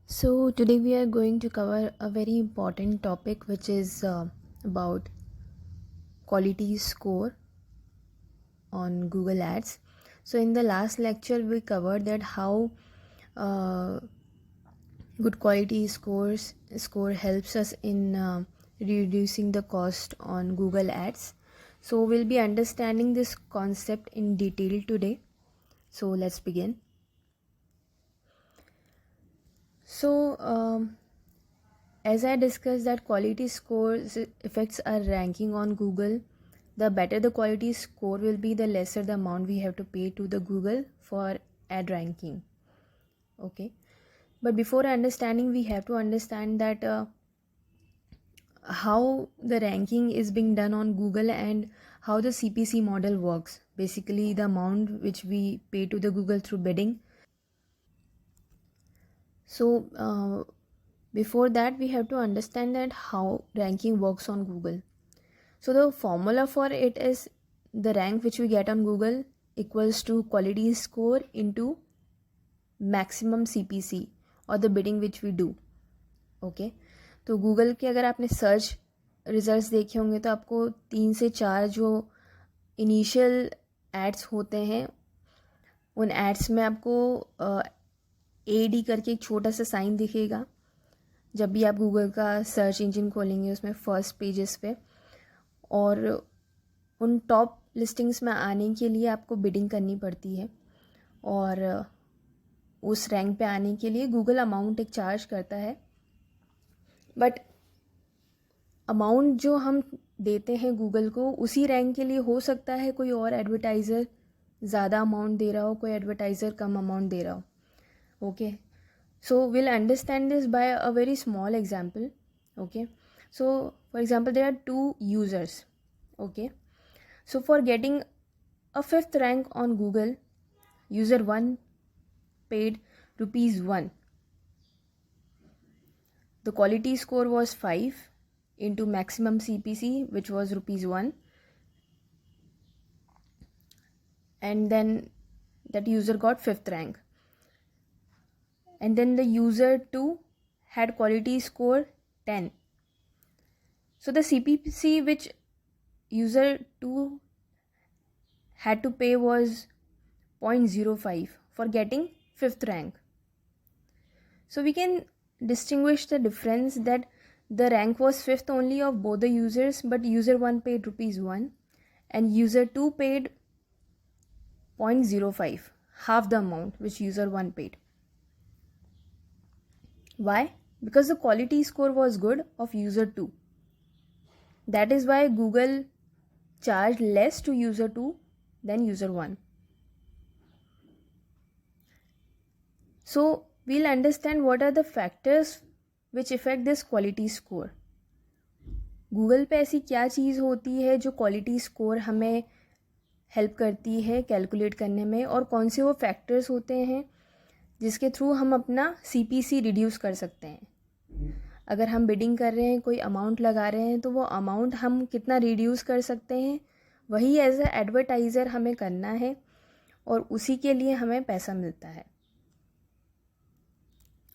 So, today we are going to cover a very important topic which is about quality score on Google Ads. So, in the last lecture, we covered that how uh, good quality score helps us in reducing the cost on Google Ads. So, we'll be understanding this concept in detail today. So, let's begin. So, as I discussed that quality scores affects our ranking on Google. The better the quality score will be, the lesser the amount we have to pay to the Google for ad ranking. Okay, but before understanding, we have to understand that how the ranking is being done on Google and how the CPC model works. Basically, the amount which we pay to the Google through bidding. So before that, we have to understand that how ranking works on Google. So the formula for it is the rank which we get on Google equals to quality score into maximum CPC और the bidding which we do. Okay, तो Google के अगर आपने search results देखे होंगे तो आपको 3 से 4 जो इनिशियल एड्स होते हैं उन एड्स में आपको AD करके एक छोटा सा साइन दिखेगा जब भी आप गूगल का सर्च इंजन खोलेंगे उसमें फर्स्ट पेजेस पे. और उन टॉप लिस्टिंग्स में आने के लिए आपको बिडिंग करनी पड़ती है और उस रैंक पे आने के लिए गूगल अमाउंट एक चार्ज करता है. बट अमाउंट जो हम देते हैं गूगल को उसी रैंक के लिए हो सकता है कोई और एडवर्टाइज़र ज़्यादा अमाउंट दे रहा हो, कोई एडवर्टाइज़र कम अमाउंट दे रहा हो. Okay, so will understand this by a very small example. Okay, so for example there are 2 users. Okay, so for getting a 5th rank on Google, user 1 paid rupees 1. The quality score was 5 into maximum CPC which was rupees 1, and then that user got 5th rank. And then the user 2 had quality score 10. So the CPC which user 2 had to pay was 0.05 for getting 5th rank. So we can distinguish the difference that the rank was 5th only of both the users, but user 1 paid rupees 1 and user 2 paid 0.05, half the amount which user 1 paid. Why? Because the quality score was good of user 2. That is why Google charged less to user 2 than user 1. So we'll understand what are the factors which affect this quality score. Google पे ऐसी क्या चीज़ होती है जो quality score हमें help करती है calculate करने में, और कौन से वो फैक्टर्स होते हैं जिसके थ्रू हम अपना CPC रिड्यूस कर सकते हैं. अगर हम बिडिंग कर रहे हैं, कोई अमाउंट लगा रहे हैं, तो वो अमाउंट हम कितना रिड्यूस कर सकते हैं वही एज ए एडवर्टाइज़र हमें करना है और उसी के लिए हमें पैसा मिलता है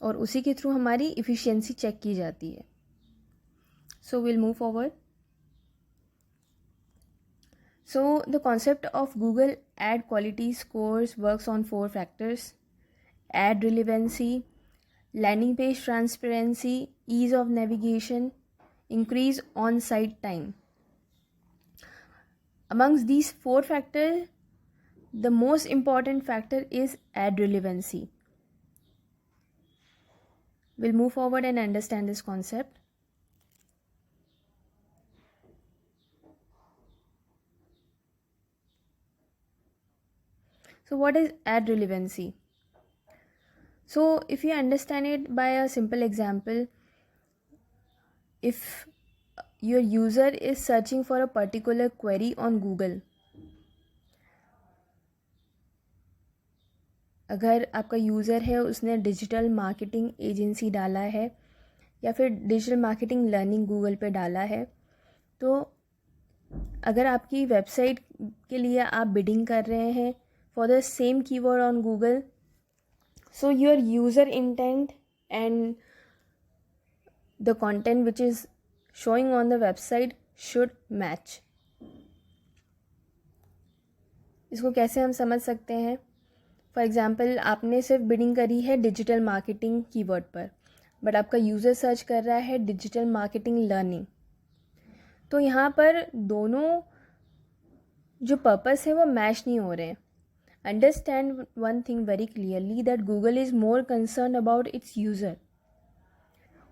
और उसी के थ्रू हमारी इफ़िशियंसी चेक की जाती है. So will move forward. So the concept of Google ad quality scores works on 4 factors: ad relevancy, landing page transparency, ease of navigation, increase on-site time. Amongst these 4 factors, the most important factor is ad relevancy. We'll move forward and understand this concept. So what is ad relevancy? So if you understand it by a simple example, if your user is searching for a particular query on Google, अगर आपका user है उसने digital marketing agency डाला है या फिर digital marketing learning Google पे डाला है, तो अगर आपकी वेबसाइट के लिए आप बिडिंग कर रहे हैं for the same keyword on Google, so your user intent and the content which is showing on the website should match. इसको कैसे हम समझ सकते हैं? फॉर एग्ज़ाम्पल, आपने सिर्फ बिडिंग करी है डिजिटल मार्केटिंग कीवर्ड पर, बट आपका यूज़र सर्च कर रहा है डिजिटल मार्केटिंग लर्निंग, तो यहाँ पर दोनों जो पर्पस है वो मैच नहीं हो रहे हैं. Understand one thing very clearly, that Google is more concern about it's user.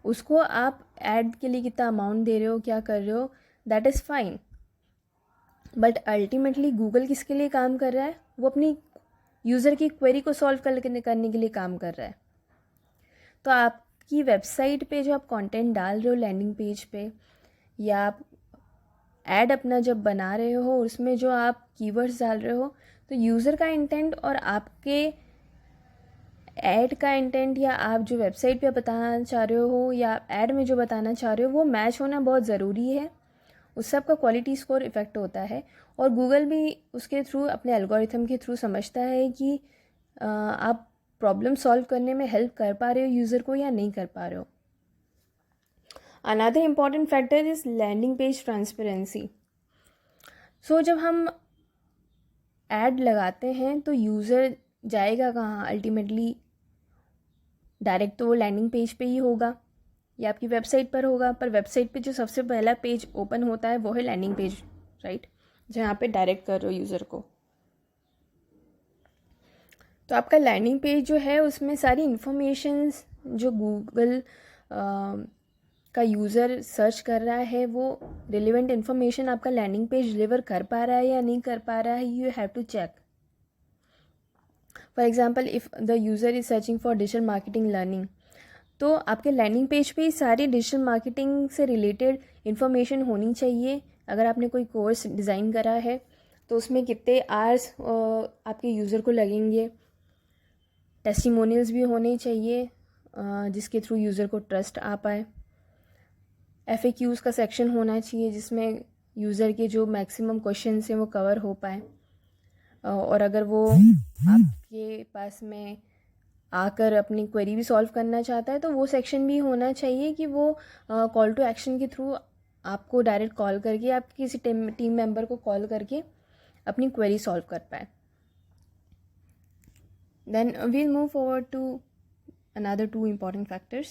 उसको आप ऐड के लिए कितना अमाउंट दे रहे हो, क्या कर रहे हो, that is fine, but ultimately Google किसके लिए काम कर रहा है? वो अपनी यूज़र की क्वेरी को सॉल्व करने के लिए काम कर रहा है. तो आपकी वेबसाइट पे जो आप कंटेंट डाल रहे हो लैंडिंग पेज पे, या आप ऐड अपना जब बना रहे हो उसमें जो आप कीवर्ड्स डाल रहे हो, तो यूज़र का इंटेंट और आपके ऐड का इंटेंट, या आप जो वेबसाइट पे बताना चाह रहे हो या ऐड में जो बताना चाह रहे हो, वो मैच होना बहुत ज़रूरी है. उस सब का क्वालिटी स्कोर इफ़ेक्ट होता है, और गूगल भी उसके थ्रू, अपने एल्गोरिथम के थ्रू समझता है कि आप प्रॉब्लम सॉल्व करने में हेल्प कर पा रहे हो यूज़र को या नहीं कर पा रहे हो. Another important factor is landing page transparency. So जब हम ऐड लगाते हैं तो यूज़र जाएगा कहाँ? अल्टीमेटली डायरेक्ट तो वो लैंडिंग पेज पे ही होगा या आपकी वेबसाइट पर होगा, पर वेबसाइट पे जो सबसे पहला पेज ओपन होता है वो है लैंडिंग पेज, राइट, जहाँ पे डायरेक्ट कर रहे हो यूज़र को. तो आपका लैंडिंग पेज जो है उसमें सारी इन्फॉर्मेशंस जो गूगल का यूज़र सर्च कर रहा है, वो रिलेवेंट इन्फॉर्मेशन आपका लैंडिंग पेज डिलीवर कर पा रहा है या नहीं कर पा रहा है, you have to check. For example, if the user is searching for digital marketing learning, तो आपके लैंडिंग पेज पे सारी डिजिटल मार्केटिंग से रिलेटेड इन्फॉर्मेशन होनी चाहिए. अगर आपने कोई कोर्स डिज़ाइन करा है तो उसमें कितने आवर्स आपके यूज़र को लगेंगे, टेस्टिमोनियल्स भी होने चाहिए जिसके थ्रू यूज़र को ट्रस्ट आ पाए. FAQs का सेक्शन होना चाहिए जिसमें यूज़र के जो मैक्सिमम क्वेश्चन हैं वो कवर हो पाए, और अगर वो आपके पास में आकर अपनी क्वेरी भी सॉल्व करना चाहता है तो वो सेक्शन भी होना चाहिए कि वो कॉल टू एक्शन के थ्रू आपको डायरेक्ट कॉल करके, आप किसी टीम मेंबर को कॉल करके अपनी क्वेरी सॉल्व कर पाए. Then we'll move forward to another two important factors,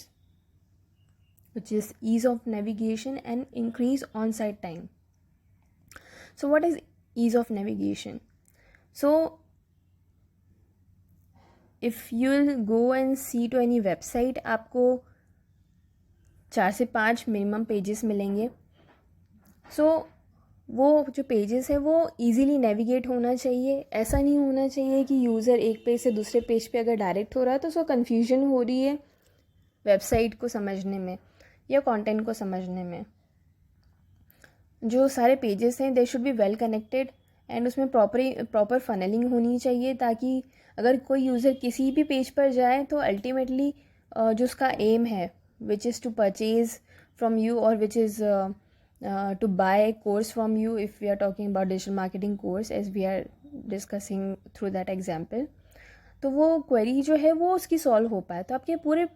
which is ease of navigation and increase on-site time. So what is ease of navigation? So if you'll go and see to any website, आपको 4 से 5 minimum pages मिलेंगे. सो वो जो pages है वो easily navigate होना चाहिए. ऐसा नहीं होना चाहिए कि यूज़र एक पेज से दूसरे पेज पे अगर डायरेक्ट हो रहा है तो उसको कन्फ्यूजन हो रही है वेबसाइट को समझने में या कंटेंट को समझने में. जो सारे पेजेस हैं they should be well connected, and उसमें प्रॉपर फनलिंग होनी चाहिए, ताकि अगर कोई यूज़र किसी भी पेज पर जाए तो अल्टीमेटली जो उसका एम है, which is to purchase from you, और which is to buy course from you, if we are talking about digital marketing course as we are discussing through that example, तो वो query जो है वो उसकी सॉल्व हो पाए. तो आपके पूरे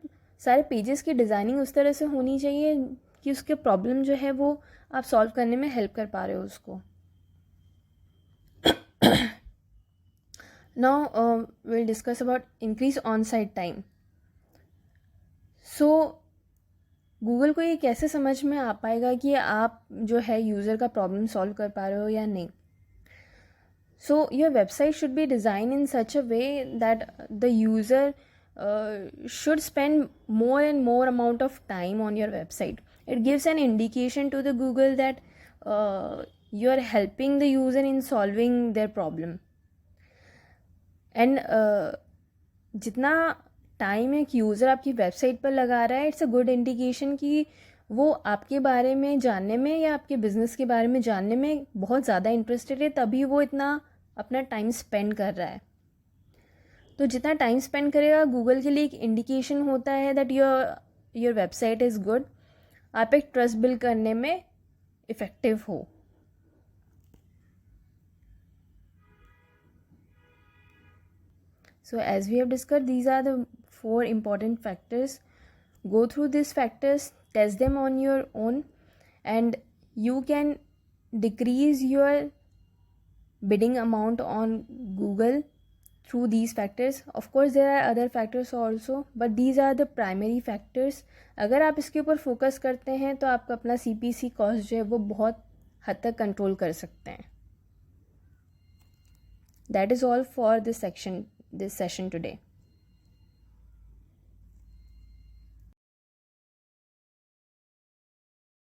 सारे पेजेस की डिज़ाइनिंग उस तरह से होनी चाहिए कि उसके प्रॉब्लम जो है वो आप सॉल्व करने में हेल्प कर पा रहे हो उसको. Now we'll discuss about increase on-site time. So Google को ये कैसे समझ में आ पाएगा कि आप जो है यूज़र का प्रॉब्लम सॉल्व कर पा रहे हो या नहीं. So your website should be design in such a way that the user should spend more and more amount of time on your website. It gives an indication to the Google that you are helping the user in solving their problem. And जितना time एक user आपकी website पर लगा रहा है, it's a good indication कि वो आपके बारे में जानने में या आपके बिज़नेस के बारे में जानने में बहुत ज़्यादा इंटरेस्टेड है, तभी वो इतना अपना टाइम स्पेंड कर रहा है. तो जितना टाइम स्पेंड करेगा गूगल के लिए एक इंडिकेशन होता है that your website is good, आप एक ट्रस्ट बिल्ड करने में इफ़ेक्टिव हो. So as we have discussed, these are the 4 important factors go through these factors, test them on your own, and you can decrease your bidding amount on Google through these factors. Of course there are other factors also, but these are the primary factors. अगर आप इसके ऊपर focus करते हैं तो आपका अपना CPC cost जो है वो बहुत हद तक कंट्रोल कर सकते हैं. That is all for this session today.